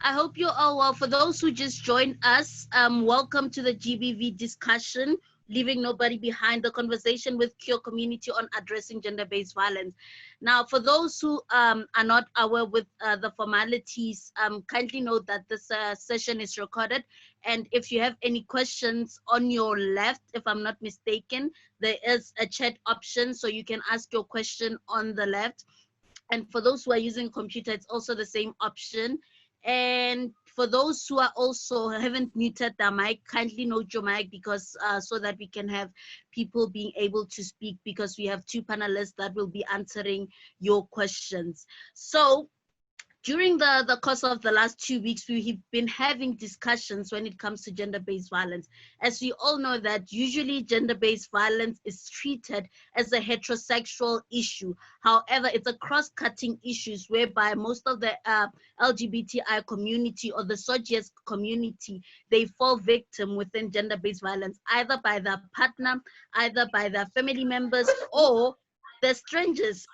I hope you're all well. For those who just joined us, welcome to the GBV discussion, Leaving Nobody Behind, the conversation with queer community on addressing gender-based violence. Now, for those who are not aware with the formalities, kindly note that this session is recorded. And if you have any questions on your left, if I'm not mistaken, there is a chat option, so you can ask your question on the left. And for those who are using computer, it's also the same option. And for those who are also haven't muted their mic, kindly note your mic because so that we can have people being able to speak, because we have two panelists that will be answering your questions. So during the course of the last 2 weeks, we've been having discussions when it comes to gender-based violence. As we all know that usually gender-based violence is treated as a heterosexual issue. However, it's a cross-cutting issue whereby most of the LGBTI community or the SOGIES community, they fall victim within gender-based violence, either by their partner, either by their family members, or the strangers.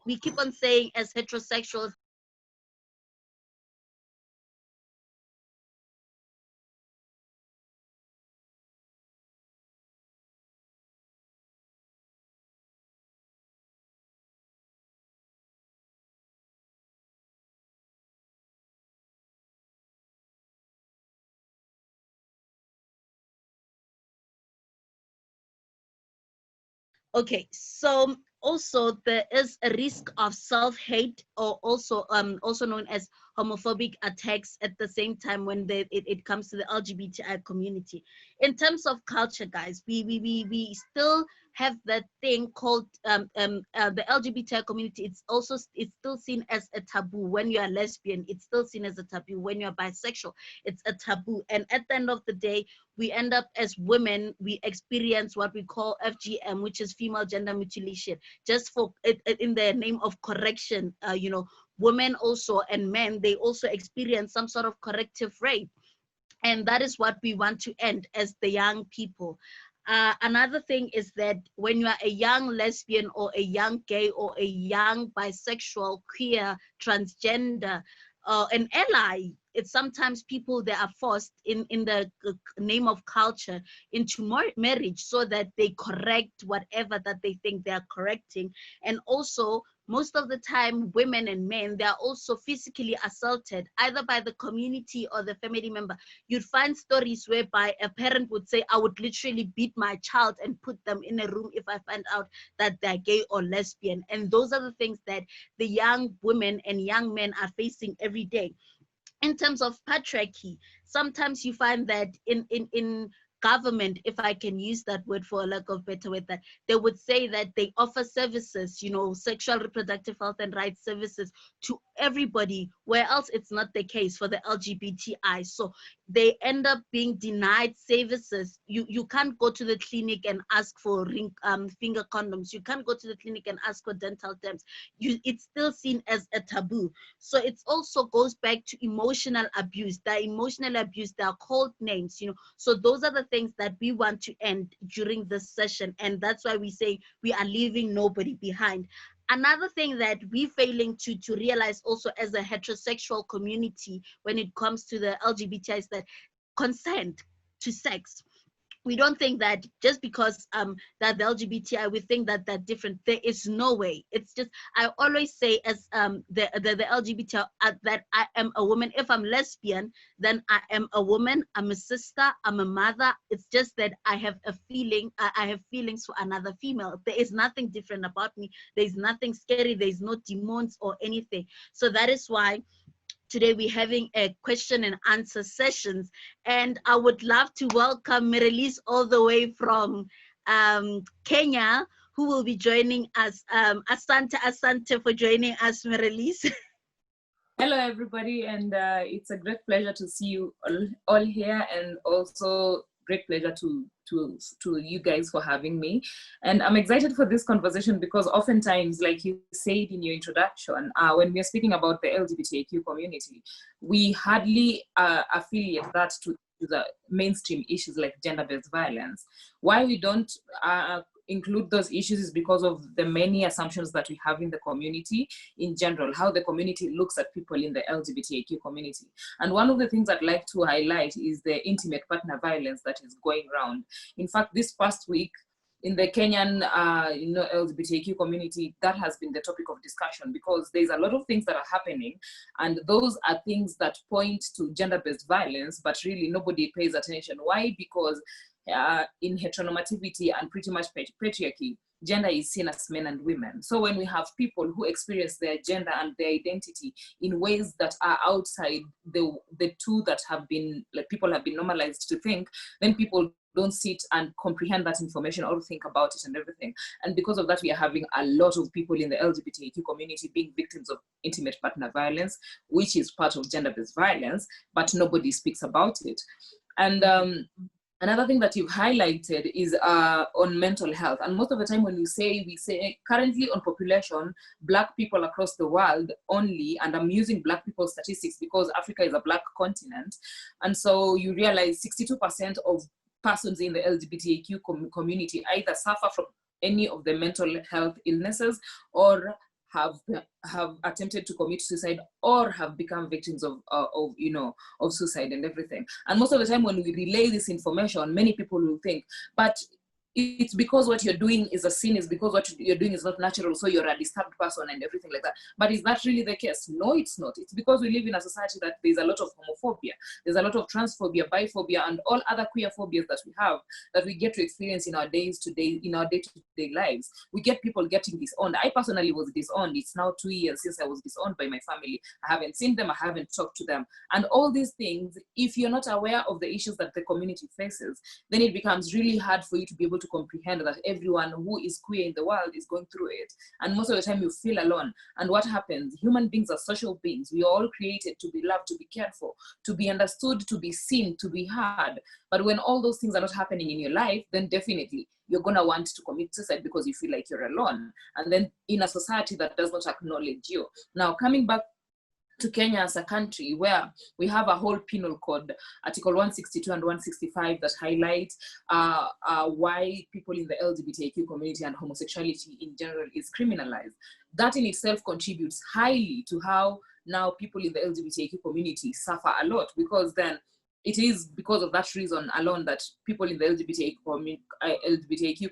We keep on saying as heterosexuals, okay, so also there is a risk of self-hate, or also known as homophobic attacks at the same time when it comes to the LGBTI community. In terms of culture, guys, we still have that thing called the LGBTI community. It's still seen as a taboo. When you are lesbian, it's still seen as a taboo. When you're bisexual, it's a taboo. And at the end of the day, we end up as women, we experience what we call FGM, which is female gender mutilation, just for it in the name of correction. Women also and men, they also experience some sort of corrective rape. And that is what we want to end as the young people. Another thing is that when you are a young lesbian or a young gay or a young bisexual, queer, transgender, an ally, it's sometimes people that are forced in the name of culture into marriage so that they correct whatever that they think they are correcting. And also, most of the time, women and men, they are also physically assaulted, either by the community or the family member. You'd find stories whereby a parent would say, I would literally beat my child and put them in a room if I find out that they're gay or lesbian. And those are the things that the young women and young men are facing every day. In terms of patriarchy, sometimes you find that in government, if I can use that word for a lack of better word, that they would say that they offer services, sexual reproductive health and rights services to everybody, where else it's not the case for the LGBTI. So they end up being denied services. You can't go to the clinic and ask for finger condoms. You can't go to the clinic and ask for dental dams. It's still seen as a taboo. So it also goes back to emotional abuse. The emotional abuse, they are called names, So those are the things that we want to end during this session. And that's why we say we are leaving nobody behind. Another thing that we're failing to realize also as a heterosexual community when it comes to the LGBTI is that consent to sex. We don't think that just because that the LGBTI, we think that they're different. There is no way. It's just, I always say as the LGBTI that I am a woman. If I'm lesbian, then I am a woman. I'm a sister. I'm a mother. It's just that I have a feeling. I have feelings for another female. There is nothing different about me. There's nothing scary. There's no demons or anything. So that is why today we're having a question and answer sessions, and I would love to welcome Mirelise all the way from Kenya, who will be joining us. Asante for joining us, Mirelise. Hello, everybody, and it's a great pleasure to see you all here, and also great pleasure to you guys for having me. And I'm excited for this conversation because oftentimes, like you said in your introduction, when we're speaking about the LGBTIQ community, we hardly affiliate that to the mainstream issues like gender-based violence. Why we don't include those issues is because of the many assumptions that we have in the community in general, how the community looks at people in the LGBTIQ community. And one of the things I'd like to highlight is the intimate partner violence that is going around. In fact, this past week, in the Kenyan LGBTIQ community, that has been the topic of discussion, because there's a lot of things that are happening, and those are things that point to gender-based violence, but really nobody pays attention. Why? Because in heteronormativity and pretty much patriarchy, gender is seen as men and women. So when we have people who experience their gender and their identity in ways that are outside the two that have been, like, people have been normalized to think, then people don't sit and comprehend that information or think about it and everything. And because of that, we are having a lot of people in the LGBTIQ community being victims of intimate partner violence, which is part of gender-based violence, but nobody speaks about it. And another thing that you've highlighted is on mental health. And most of the time when we say currently on population, Black people across the world only, and I'm using Black people statistics because Africa is a Black continent. And so you realize 62% of persons in the LGBTIQ community either suffer from any of the mental health illnesses, or have attempted to commit suicide, or have become victims of suicide and everything. And most of the time when we relay this information, many people will think, but it's because what you're doing is a sin, is because what you're doing is not natural, so you're a disturbed person and everything like that. But is that really the case? No, it's not. It's because we live in a society that there's a lot of homophobia, there's a lot of transphobia, biphobia, and all other queer phobias that we have, that we get to experience in our day-to-day lives. We get people getting disowned. I personally was disowned. It's now 2 years since I was disowned by my family. I haven't seen them, I haven't talked to them. And all these things, if you're not aware of the issues that the community faces, then it becomes really hard for you to be able to comprehend that everyone who is queer in the world is going through it. And most of the time you feel alone. And what happens? Human beings are social beings. We are all created to be loved, to be cared for, to be understood, to be seen, to be heard. But when all those things are not happening in your life, then definitely you're going to want to commit suicide because you feel like you're alone. And then in a society that does not acknowledge you. Now, coming back to Kenya as a country, where we have a whole penal code, Article 162 and 165, that highlight why people in the LGBTIQ community and homosexuality in general is criminalized. That in itself contributes highly to how now people in the LGBTIQ community suffer a lot, because then it is because of that reason alone that people in the LGBTIQ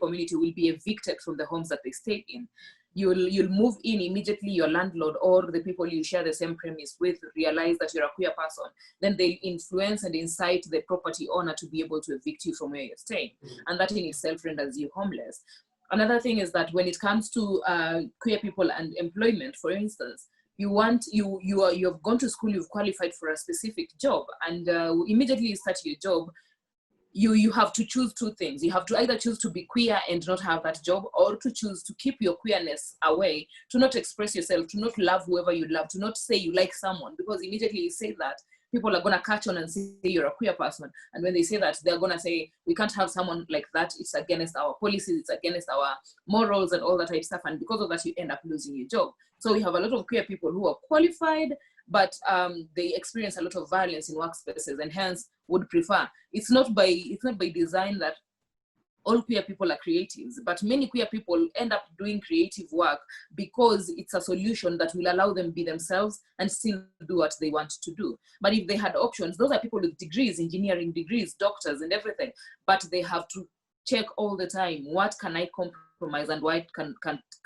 community will be evicted from the homes that they stay in. You'll move in immediately, your landlord or the people you share the same premise with realize that you're a queer person. Then they influence and incite the property owner to be able to evict you from where you're staying. And that in itself renders you homeless. Another thing is that when it comes to queer people and employment, for instance, you've gone to school, you've qualified for a specific job, and immediately you start your job, you have to choose two things. You have to either choose to be queer and not have that job, or to choose to keep your queerness away, to not express yourself, to not love whoever you love, to not say you like someone, because immediately you say that, people are going to catch on and say you're a queer person. And when they say that, they're going to say, we can't have someone like that. It's against our policies, it's against our morals and all that type of stuff. And because of that, you end up losing your job. So we have a lot of queer people who are qualified, but they experience a lot of violence in workspaces, and hence would prefer. It's not by design that all queer people are creatives, but many queer people end up doing creative work because it's a solution that will allow them be themselves and still do what they want to do. But if they had options, those are people with degrees, engineering degrees, doctors and everything, but they have to check all the time, what can I compromise and why can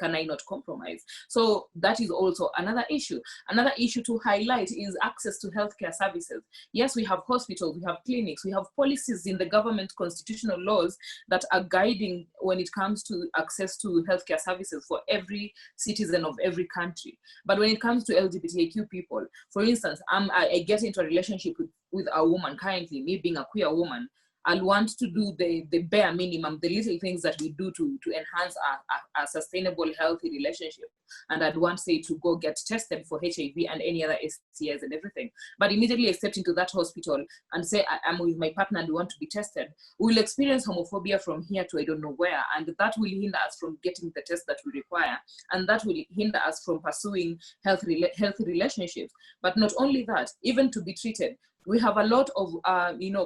I not compromise? So that is also another issue. Another issue to highlight is access to healthcare services. Yes, we have hospitals, we have clinics, we have policies in the government constitutional laws that are guiding when it comes to access to healthcare services for every citizen of every country. But when it comes to LGBTIQ people, for instance, I get into a relationship with a woman currently, me being a queer woman, I'll want to do the bare minimum, the little things that we do to enhance our sustainable, healthy relationship. And I'd want, say, to go get tested for HIV and any other STIs and everything. But immediately I step into that hospital and say, I'm with my partner and we want to be tested, we'll experience homophobia from here to I don't know where. And that will hinder us from getting the test that we require. And that will hinder us from pursuing healthy relationships. But not only that, even to be treated, we have a lot of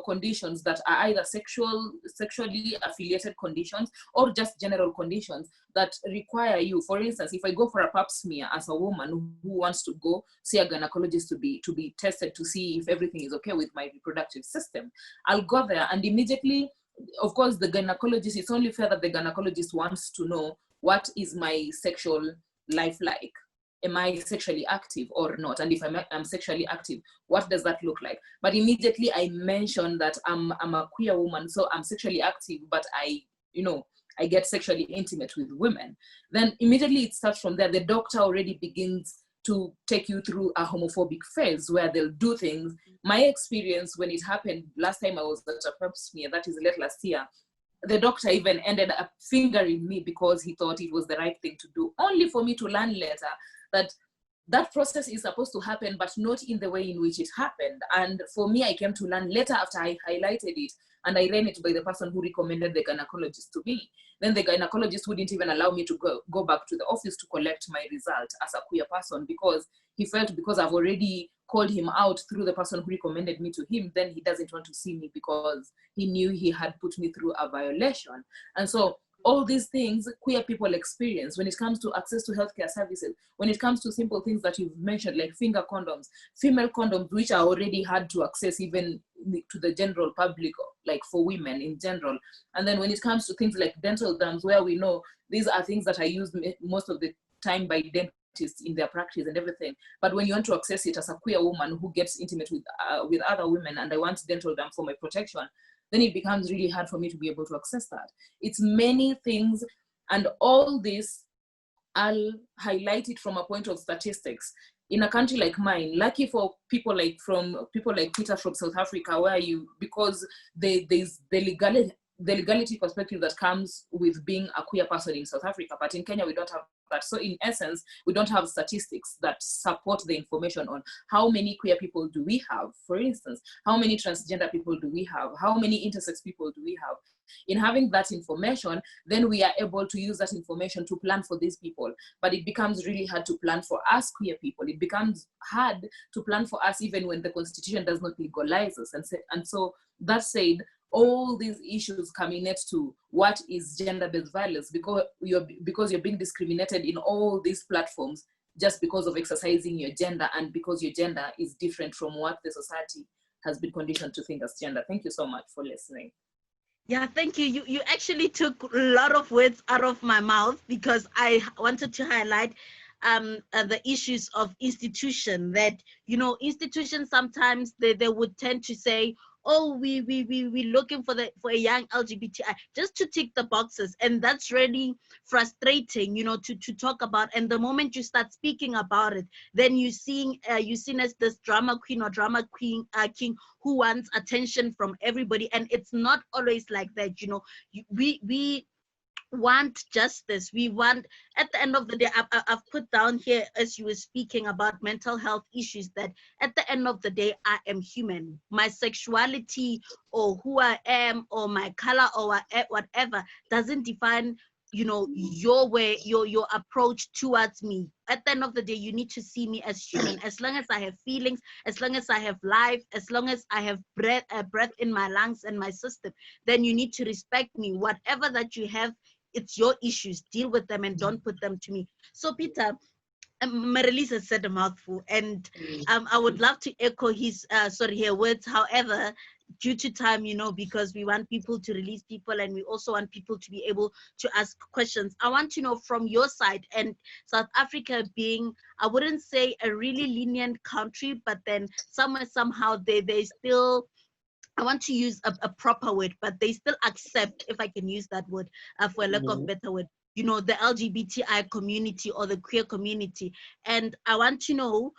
conditions that are either sexually affiliated conditions or just general conditions that require you. For instance, if I go for a pap smear as a woman who wants to go see a gynecologist to be tested to see if everything is okay with my reproductive system, I'll go there and immediately, of course, the gynecologist, it's only fair that the gynecologist wants to know, what is my sexual life like? Am I sexually active or not? And if I'm sexually active, what does that look like? But immediately I mention that I'm a queer woman, so I'm sexually active, but I get sexually intimate with women. Then immediately it starts from there. The doctor already begins to take you through a homophobic phase where they'll do things. My experience when it happened last time I was at a pap smear, that is late last year, the doctor even ended up fingering me because he thought it was the right thing to do, only for me to learn later that that process is supposed to happen, but not in the way in which it happened. And for me, I came to learn later after I highlighted it, and I ran it by the person who recommended the gynecologist to me. Then the gynecologist wouldn't even allow me to go back to the office to collect my result as a queer person, because he felt because I've already called him out through the person who recommended me to him, then he doesn't want to see me because he knew he had put me through a violation. And so all these things queer people experience when it comes to access to healthcare services, when it comes to simple things that you've mentioned, like finger condoms, female condoms, which are already hard to access even to the general public, like for women in general. And then when it comes to things like dental dams, where we know these are things that are used most of the time by dentists in their practice and everything. But when you want to access it as a queer woman who gets intimate with other women, and I want dental dam for my protection, then it becomes really hard for me to be able to access that. It's many things, and all this, I'll highlight it from a point of statistics. In a country like mine, lucky for people like Peter from South Africa, where because there's the legality perspective that comes with being a queer person in South Africa, but in Kenya we don't have that. So in essence, we don't have statistics that support the information on how many queer people do we have, for instance, how many transgender people do we have, how many intersex people do we have. In having that information, then we are able to use that information to plan for these people. But it becomes really hard to plan for us queer people. It becomes hard to plan for us even when the Constitution does not legalize us. And so that said, all these issues culminate to what is gender-based violence, because you're being discriminated in all these platforms just because of exercising your gender, and because your gender is different from what the society has been conditioned to think as gender. Thank you so much for listening. Yeah, thank you. You actually took a lot of words out of my mouth, because I wanted to highlight the issues of institution, that, institutions sometimes they would tend to say, oh, we looking for a young LGBTI, just to tick the boxes. And that's really frustrating, to talk about. And the moment you start speaking about it, then you're seen as this drama queen or drama king who wants attention from everybody. And it's not always like that. We want justice. We want, at the end of the day, I've put down here, as you were speaking about mental health issues, that at the end of the day, I am human. My sexuality or who I am or my color or whatever doesn't define your way, your approach towards me. At the end of the day, you need to see me as human. As long as I have feelings, as long as I have life, as long as I have breath in my lungs and my system, then you need to respect me. Whatever that you have, it's your issues. Deal with them and don't put them to me. So Peter, Marilise has said a mouthful, and I would love to echo her words. However, due to time, because we want people to release people, and we also want people to be able to ask questions, I want to know from your side, and South Africa being, I wouldn't say a really lenient country, but then somehow they still, I want to use a proper word, but they still accept, if I can use that word, for a lack of better word, the LGBTI community or the queer community. And I want to know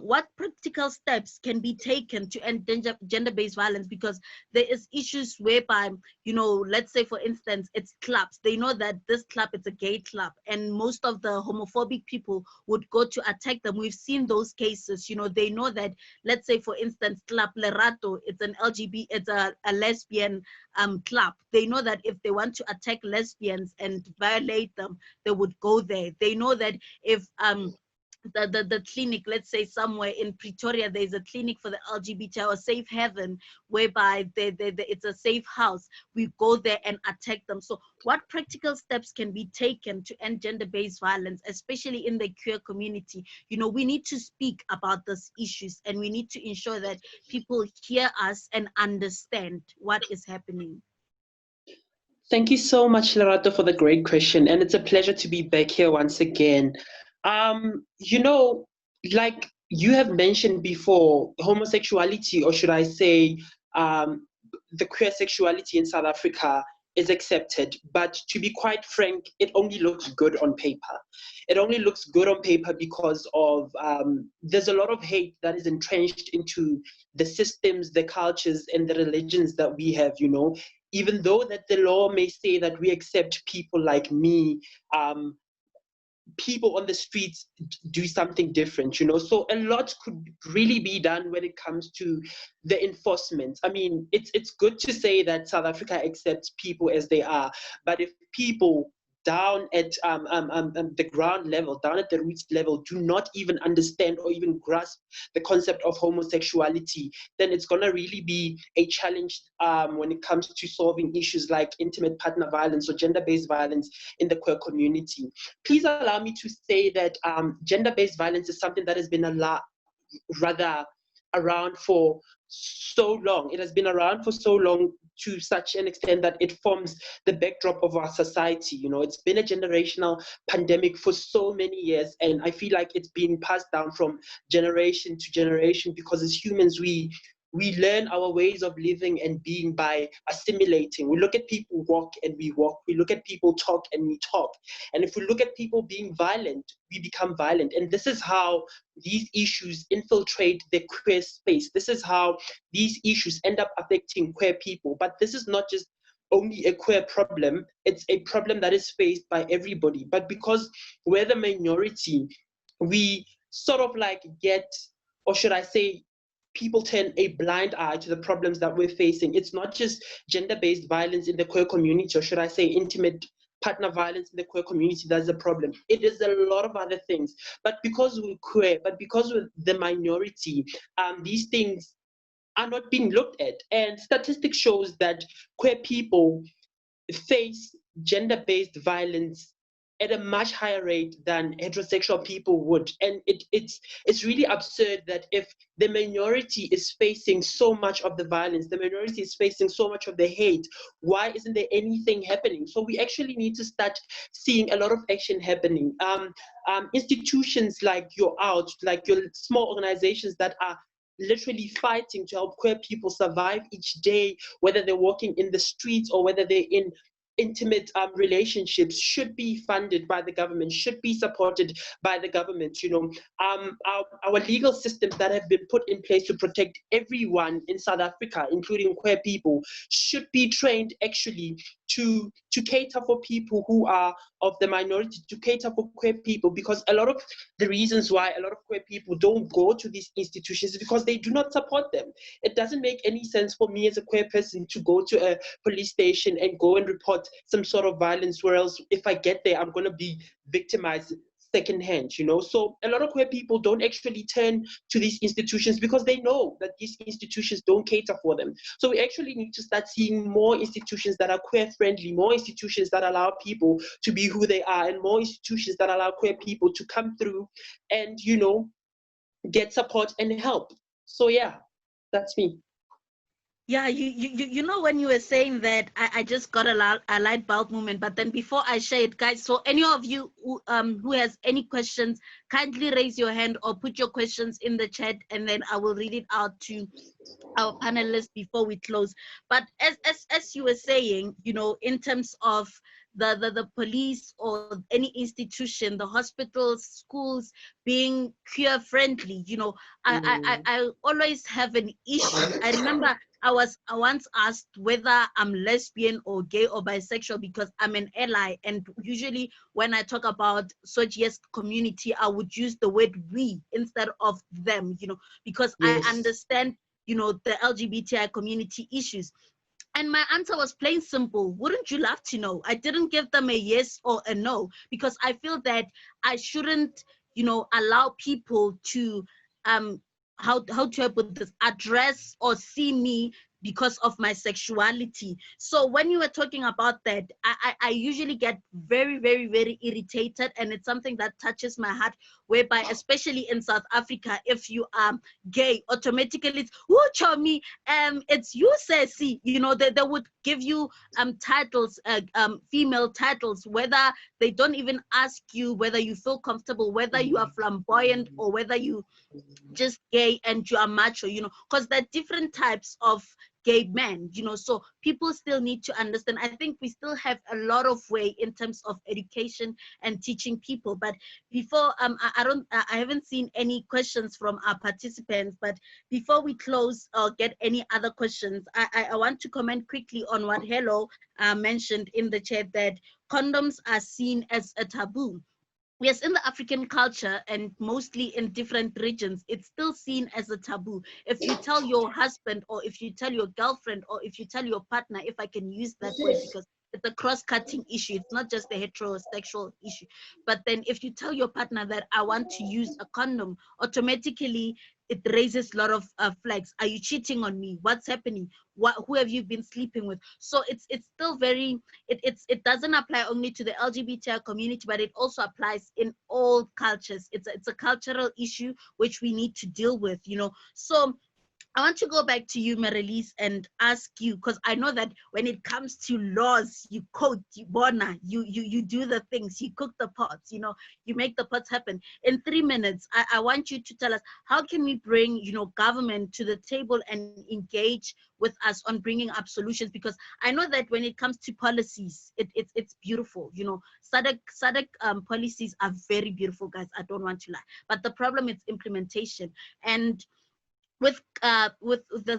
what practical steps can be taken to end gender-based violence, because there is issues whereby, let's say, for instance, it's clubs. They know that this club is a gay club, and most of the homophobic people would go to attack them. We've seen those cases. They know that, let's say, for instance, Club Lerato, it's an it's a lesbian club. They know that if they want to attack lesbians and violate them, they would go there. They know that if the clinic, let's say somewhere in Pretoria, there's a clinic for the LGBT or safe haven, whereby it's a safe house. We go there and attack them. So what practical steps can be taken to end gender-based violence, especially in the queer community? We need to speak about these issues, and we need to ensure that people hear us and understand what is happening. Thank you so much, Lerato, for the great question. And it's a pleasure to be back here once again. Like you have mentioned before, homosexuality, or should I say, the queer sexuality in South Africa is accepted. But to be quite frank, it only looks good on paper. It only looks good on paper because of there's a lot of hate that is entrenched into the systems, the cultures, and the religions that we have, even though that the law may say that we accept people like me, people on the streets do something different, so a lot could really be done when it comes to the enforcement. I mean, it's good to say that South Africa accepts people as they are, but if people down at the ground level, down at the roots level, do not even understand or even grasp the concept of homosexuality, then it's going to really be a challenge when it comes to solving issues like intimate partner violence or gender-based violence in the queer community. Please allow me to say that gender-based violence is something that has been rather around for so long. It has been around for so long, to such an extent that it forms the backdrop of our society. It's been a generational pandemic for so many years, and I feel like it's been passed down from generation to generation, because as humans we learn our ways of living and being by assimilating. We look at people walk and we walk. We look at people talk and we talk. And if we look at people being violent, we become violent. And this is how these issues infiltrate the queer space. This is how these issues end up affecting queer people. But this is not just only a queer problem. It's a problem that is faced by everybody. But because we're the minority, we sort of like get, or should I say, people turn a blind eye to the problems that we're facing. It's not just gender-based violence in the queer community, or should I say intimate partner violence in the queer community that's a problem. It is a lot of other things. But because we're queer, but because we're the minority, these things are not being looked at. And statistics shows that queer people face gender-based violence at a much higher rate than heterosexual people would. And it's really absurd that if the minority is facing so much of the violence, the minority is facing so much of the hate, why isn't there anything happening? So we actually need to start seeing a lot of action happening. Institutions like your OUT, like your small organizations that are literally fighting to help queer people survive each day, whether they're walking in the streets or whether they're in intimate relationships, should be funded by the government, should be supported by the government. Our legal systems that have been put in place to protect everyone in South Africa, including queer people, should be trained actually to cater for people who are of the minority, to cater for queer people, because a lot of the reasons why a lot of queer people don't go to these institutions is because they do not support them. It doesn't make any sense for me as a queer person to go to a police station and go and report some sort of violence, whereas if I get there, I'm going to be victimized secondhand, So a lot of queer people don't actually turn to these institutions because they know that these institutions don't cater for them. So we actually need to start seeing more institutions that are queer friendly, more institutions that allow people to be who they are, and more institutions that allow queer people to come through and, get support and help. So yeah, that's me. Yeah, when you were saying that, I just got a light bulb moment. But then before I share it, guys, so any of you who has any questions, kindly raise your hand or put your questions in the chat, and then I will read it out to our panelists before we close. But as you were saying, in terms of the police or any institution, the hospitals, schools being queer friendly, I always have an issue. I remember I once asked whether I'm lesbian or gay or bisexual because I'm an ally, and usually when I talk about SOGS community, I would use the word we instead of them, because Yes. I understand the LGBTI community issues. And my answer was plain simple. Wouldn't you love to know? I didn't give them a yes or a no, because I feel that I shouldn't allow people to how to help with this, address or see me because of my sexuality. So when you were talking about that, I usually get very, very, very irritated, and it's something that touches my heart, whereby, especially in South Africa, if you are gay, automatically it's, who told me, it's you, Sassy, they would give you titles, female titles, whether they don't even ask you whether you feel comfortable, whether you are flamboyant, or whether you just gay and you are macho, because there are different types of gay men, so people still need to understand. I think we still have a lot of way in terms of education and teaching people. But before I haven't seen any questions from our participants, but before we close or get any other questions, I want to comment quickly on what Hello mentioned in the chat, that condoms are seen as a taboo. Yes, in the African culture and mostly in different regions, it's still seen as a taboo. If you tell your husband, or if you tell your girlfriend, or if you tell your partner, if I can use that word, because it's a cross-cutting issue, it's not just a heterosexual issue. But then if you tell your partner that I want to use a condom, automatically it raises a lot of flags. Are you cheating on me? What's happening? Who have you been sleeping with? So it's still very, it doesn't apply only to the LGBTI community, but it also applies in all cultures. It's a cultural issue which we need to deal with, So I want to go back to you, Marilise, and ask you, because I know that when it comes to laws, you code, you do the things, you cook the pots, you make the pots happen. In 3 minutes, I want you to tell us, how can we bring, government to the table and engage with us on bringing up solutions? Because I know that when it comes to policies, it's beautiful. SADC policies are very beautiful, guys. I don't want to lie. But the problem is implementation. And with the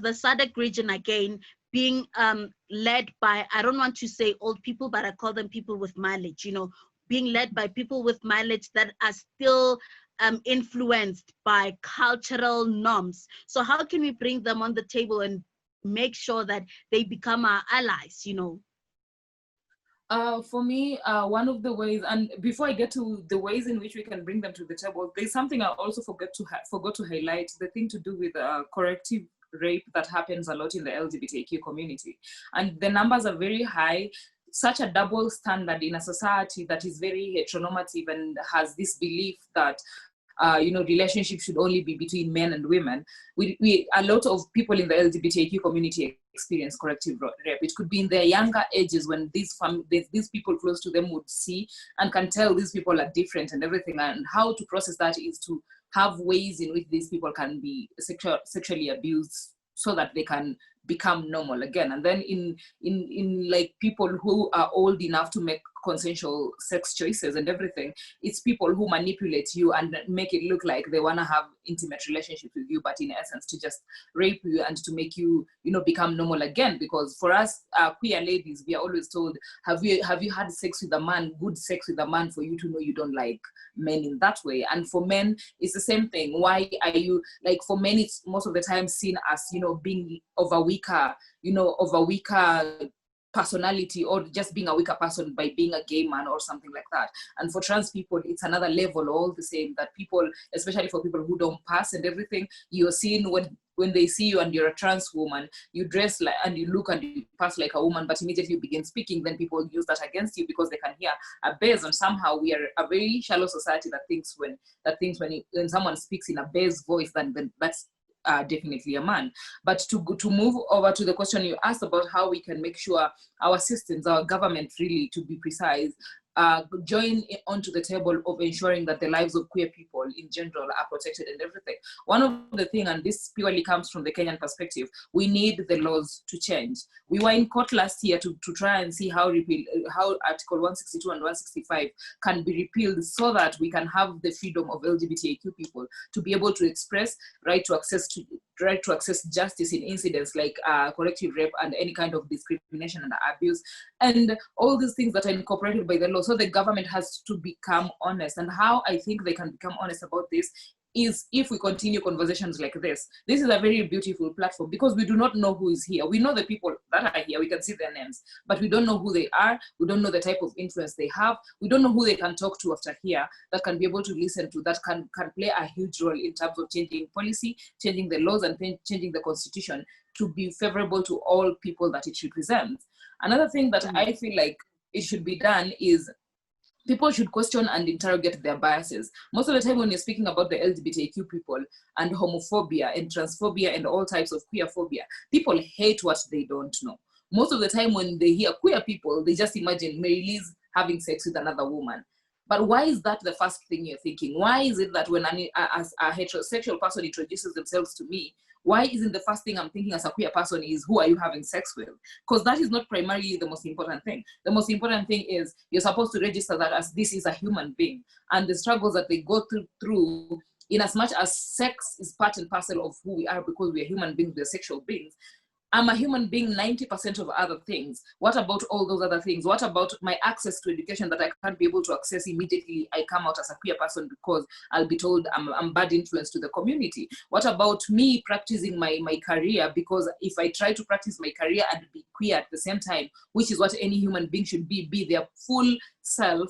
SADC region, again, being led by, I don't want to say old people, but I call them people with mileage, being led by people with mileage that are still influenced by cultural norms. So how can we bring them on the table and make sure that they become our allies, For me, one of the ways, and before I get to the ways in which we can bring them to the table, there's something I also forgot to highlight, the thing to do with corrective rape that happens a lot in the LGBTIQ community. And the numbers are very high. Such a double standard in a society that is very heteronormative and has this belief that relationships should only be between men and women. A lot of people in the LGBTIQ community experience corrective rape. It could be in their younger ages when these people close to them would see and can tell these people are different and everything. And how to process that is to have ways in which these people can be sexually abused so that they can become normal again. And then in like people who are old enough to make consensual sex choices and everything, it's people who manipulate you and make it look like they want to have intimate relationships with you, but in essence to just rape you and to make you become normal again. Because for us queer ladies, we are always told, have you had sex with a man, good sex with a man, for you to know you don't like men in that way. And for men it's the same thing. Why are you, like, for men it's most of the time seen as being of a weaker personality, or just being a weaker person by being a gay man or something like that. And for trans people it's another level all the same, that people, especially for people who don't pass and everything, you're seen when they see you and you're a trans woman, you dress like and you look and you pass like a woman, but immediately you begin speaking, then people use that against you because they can hear a bass. And somehow we are a very shallow society that thinks when someone speaks in a bass voice, then that's definitely a man. But to move over to the question you asked about how we can make sure our systems, our government, really, to be precise, join onto the table of ensuring that the lives of queer people in general are protected and everything. One of the things, and this purely comes from the Kenyan perspective, we need the laws to change. We were in court last year to try and see how Article 162 and 165 can be repealed so that we can have the freedom of LGBTIQ people to be able to express, right to access justice in incidents like corrective rape and any kind of discrimination and abuse, and all these things that are incorporated by the law. So the government has to become honest. And how I think they can become honest about this is if we continue conversations like this. This is a very beautiful platform because we do not know who is here. We know the people that are here, we can see their names, but we don't know who they are. We don't know the type of influence they have. We don't know who they can talk to after here that can be able to listen to, that can play a huge role in terms of changing policy, changing the laws, and changing the constitution to be favorable to all people that it represents. Another thing that I feel like it should be done is people should question and interrogate their biases. Most of the time when you're speaking about the LGBTIQ people and homophobia and transphobia and all types of queerphobia, people hate what they don't know. Most of the time when they hear queer people, they just imagine Mary-Liz having sex with another woman. But why is that the first thing you're thinking? Why is it that when a heterosexual person introduces themselves to me, why isn't the first thing I'm thinking as a queer person is, who are you having sex with? Because that is not primarily the most important thing. The most important thing is you're supposed to register that as this is a human being, and the struggles that they go through in as much as sex is part and parcel of who we are, because we are human beings, we're sexual beings. I'm a human being 90% of other things. What about all those other things? What about my access to education that I can't be able to access immediately I come out as a queer person because I'll be told I'm bad influence to the community? What about me practicing my career? Because if I try to practice my career and be queer at the same time, which is what any human being should be their full self,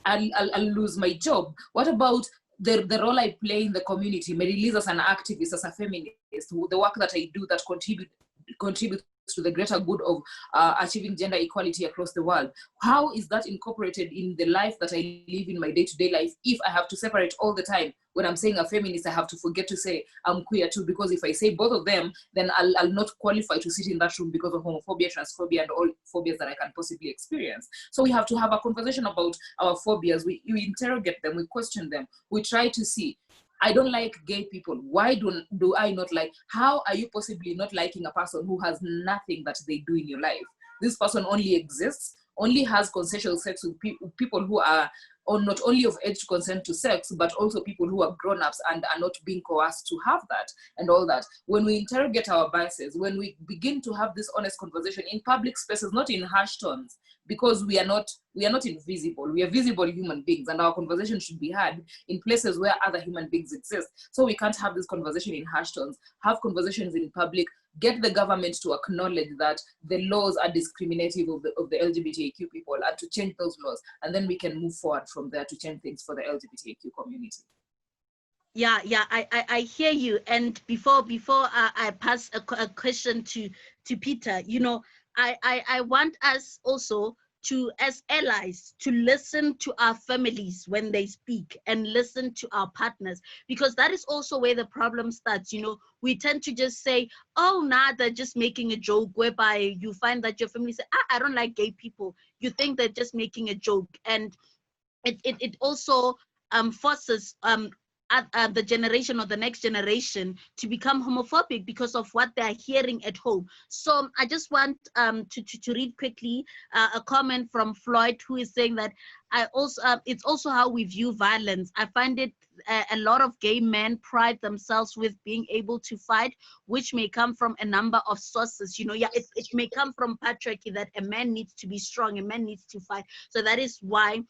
I'll lose my job. What about the role I play in the community? Mary-Liz as an activist, as a feminist, the work that I do that contributes to the greater good of achieving gender equality across the world. How is that incorporated in the life that I live in my day-to-day life if I have to separate all the time? When I'm saying a feminist, I have to forget to say I'm queer too, because if I say both of them, then I'll not qualify to sit in that room because of homophobia, transphobia, and all phobias that I can possibly experience. So we have to have a conversation about our phobias. We interrogate them, we question them, we try to see, I don't like gay people. Why do I not like? How are you possibly not liking a person who has nothing that they do in your life? This person only exists, only has consensual sex with people who are not only of age to consent to sex, but also people who are grown-ups and are not being coerced to have that and all that. When we interrogate our biases, when we begin to have this honest conversation in public spaces, not in harsh tones, because we are not invisible. We are visible human beings, and our conversation should be had in places where other human beings exist. So we can't have this conversation in harsh tones. Have conversations in public. Get the government to acknowledge that the laws are discriminative of the LGBTIQ people and to change those laws. And then we can move forward from there to change things for the LGBTIQ community. Yeah, I hear you. And before I pass a question to Peter, you know, I want us also to, as allies, to listen to our families when they speak and listen to our partners, because that is also where the problem starts. You know, we tend to just say, oh, nah, they're just making a joke, whereby you find that your family say, I don't like gay people. You think they're just making a joke. And it also forces the generation or the next generation to become homophobic because of what they're hearing at home. So I just want to read quickly a comment from Floyd, who is saying that it's also how we view violence. I find it a lot of gay men pride themselves with being able to fight, which may come from a number of sources. You know, yeah, it may come from patriarchy, that a man needs to be strong, a man needs to fight. So that is why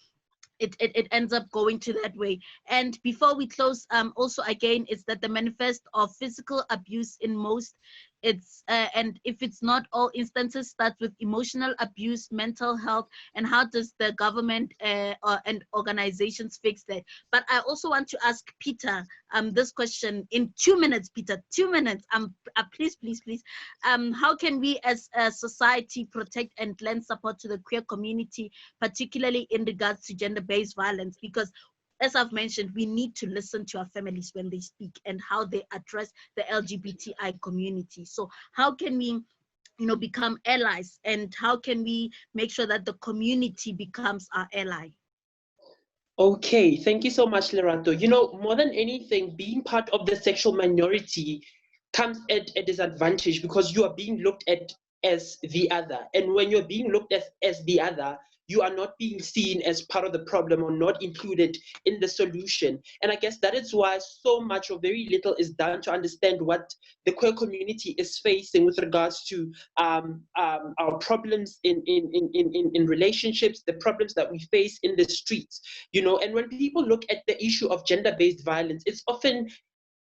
it ends up going to that way. And before we close, also again, it's that the manifest of physical abuse in most, and if it's not all instances, starts with emotional abuse, mental health, and how does the government and organizations fix that? But I also want to ask Peter this question in 2 minutes. Peter, 2 minutes. Please. How can we as a society protect and lend support to the queer community, particularly in regards to gender-based violence? Because, as I've mentioned, we need to listen to our families when they speak and how they address the LGBTI community. So how can we, you know, become allies, and how can we make sure that the community becomes our ally? Okay, thank you so much, Lerato. You know, more than anything, being part of the sexual minority comes at a disadvantage because you are being looked at as the other. And when you're being looked at as the other, you are not being seen as part of the problem or not included in the solution. And I guess that is why so much or very little is done to understand what the queer community is facing with regards to our problems in relationships, the problems that we face in the streets, you know. And when people look at the issue of gender-based violence, it's often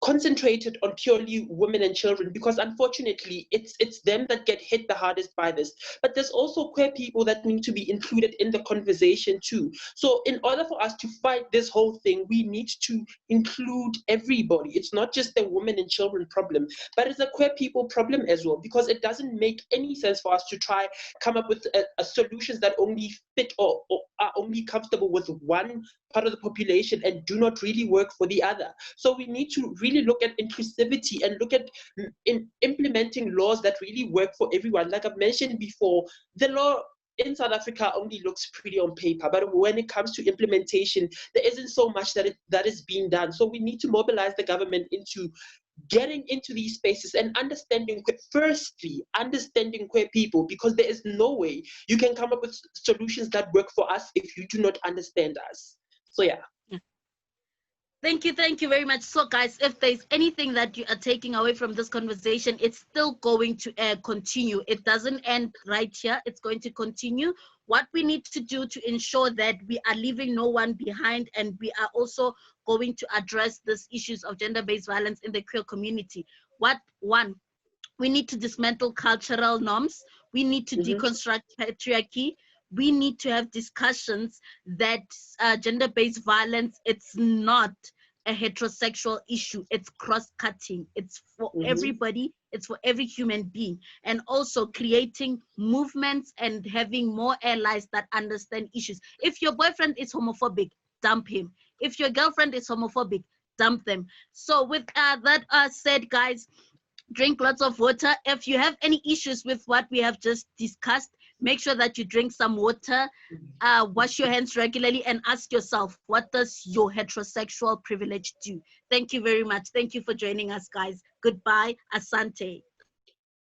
concentrated on purely women and children, because unfortunately it's them that get hit the hardest by this. But there's also queer people that need to be included in the conversation too. So in order for us to fight this whole thing, we need to include everybody. It's not just the women and children problem, but it's a queer people problem as well, because it doesn't make any sense for us to try come up with a solutions that only fit or are only comfortable with one part of the population and do not really work for the other. So we need to really look at inclusivity and look at implementing laws that really work for everyone. Like I've mentioned before, the law in South Africa only looks pretty on paper, but when it comes to implementation, there isn't so much that is being done. So we need to mobilize the government into getting into these spaces and understanding queer people, because there is no way you can come up with solutions that work for us if you do not understand us. So yeah. Thank you very much. So guys, if there's anything that you are taking away from this conversation, it's still going to continue. It doesn't end right here. It's going to continue. What we need to do to ensure that we are leaving no one behind, and we are also going to address these issues of gender-based violence in the queer community. One, we need to dismantle cultural norms. We need to deconstruct patriarchy. We need to have discussions that gender-based violence, it's not a heterosexual issue. It's cross-cutting. It's for everybody. It's for every human being. And also creating movements and having more allies that understand issues. If your boyfriend is homophobic, dump him. If your girlfriend is homophobic, dump them. So with that said, guys, drink lots of water. If you have any issues with what we have just discussed, make sure that you drink some water, wash your hands regularly, and ask yourself, what does your heterosexual privilege do? Thank you very much. Thank you for joining us, guys. Goodbye. Asante.